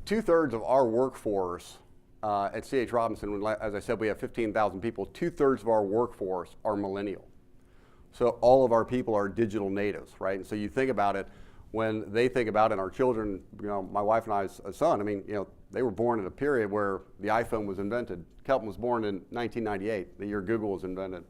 2/3 of our workforce at C.H. Robinson, as I said, we have 15,000 people. 2/3 of our workforce are millennial. So all of our people are digital natives, right? And so you think about it, when they think about it, and our children, my wife and I's son, they were born in a period where the iPhone was invented. Kelton was born in 1998, the year Google was invented.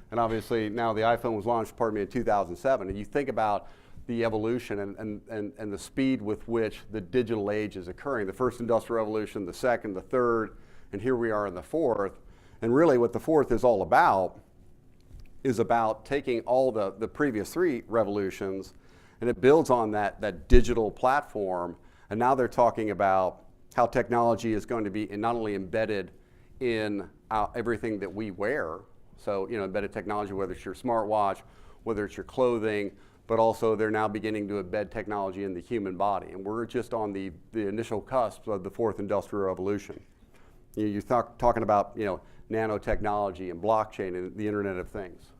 And obviously now the iPhone was launched, in 2007. And you think about the evolution and the speed with which the digital age is occurring. The first industrial revolution, the second, the third, and here we are in the fourth. And really what the fourth is all about is about taking all the previous three revolutions, and it builds on that digital platform. And now they're talking about how technology is going to be not only embedded in everything that we wear, so embedded technology, whether it's your smartwatch, whether it's your clothing, but also they're now beginning to embed technology in the human body. And we're just on the initial cusp of the fourth industrial revolution. You're talking about nanotechnology and blockchain and the Internet of Things.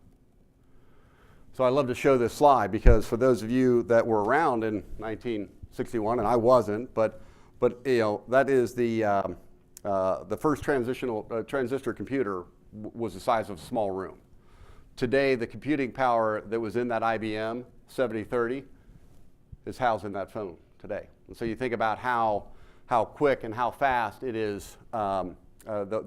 So I love to show this slide because for those of you that were around in 1961, and I wasn't, but that is the first transistor computer was the size of a small room. Today, the computing power that was in that IBM 7030 is housed in that phone today. And so you think about how quick and how fast it is, the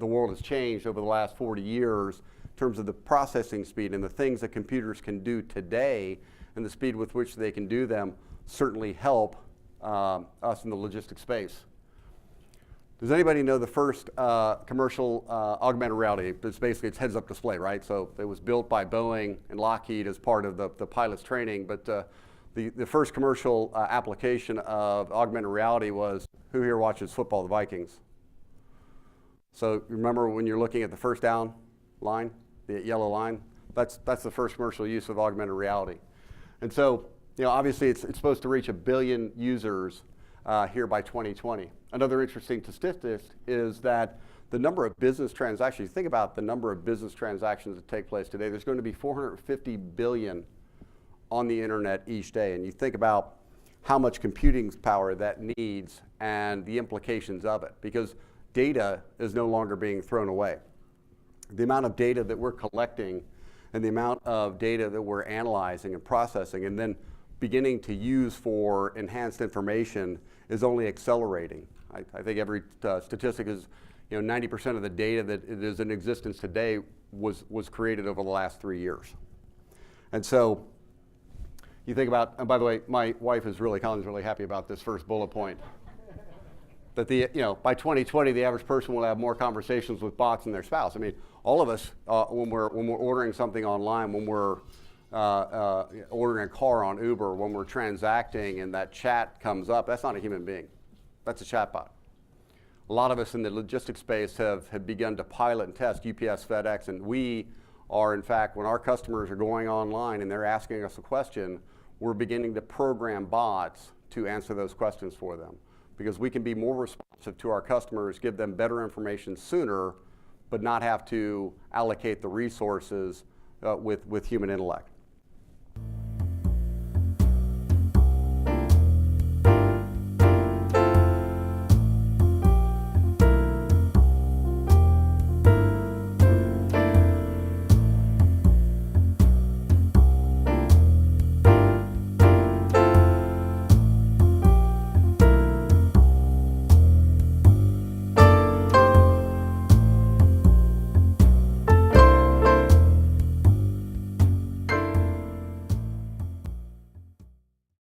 world has changed over the last 40 years in terms of the processing speed and the things that computers can do today, and the speed with which they can do them certainly help us in the logistics space. Does anybody know the first commercial augmented reality? It's heads-up display, right? So it was built by Boeing and Lockheed as part of the pilot's training, but the first commercial application of augmented reality was, who here watches football, the Vikings? So remember when you're looking at the first down line, the yellow line? That's the first commercial use of augmented reality. And so obviously it's supposed to reach 1 billion users here by 2020. Another interesting statistic is that the number of business transactions, think about the number of business transactions that take place today, there's going to be 450 billion on the internet each day. And you think about how much computing power that needs and the implications of it, because data is no longer being thrown away. The amount of data that we're collecting and the amount of data that we're analyzing and processing and then beginning to use for enhanced information is only accelerating. I think every statistic is 90% of the data that is in existence today was created over the last 3 years. And so you think about, and by the way, my wife is Colin's really happy about this first bullet point, that by 2020 the average person will have more conversations with bots than their spouse. I mean, all of us when we're ordering something online, when we're ordering a car on Uber, when we're transacting and that chat comes up, that's not a human being. That's a chatbot. A lot of us in the logistics space have begun to pilot and test UPS, FedEx, and we are, in fact, when our customers are going online and they're asking us a question, we're beginning to program bots to answer those questions for them, because we can be more responsive to our customers, give them better information sooner, but not have to allocate the resources with human intellect.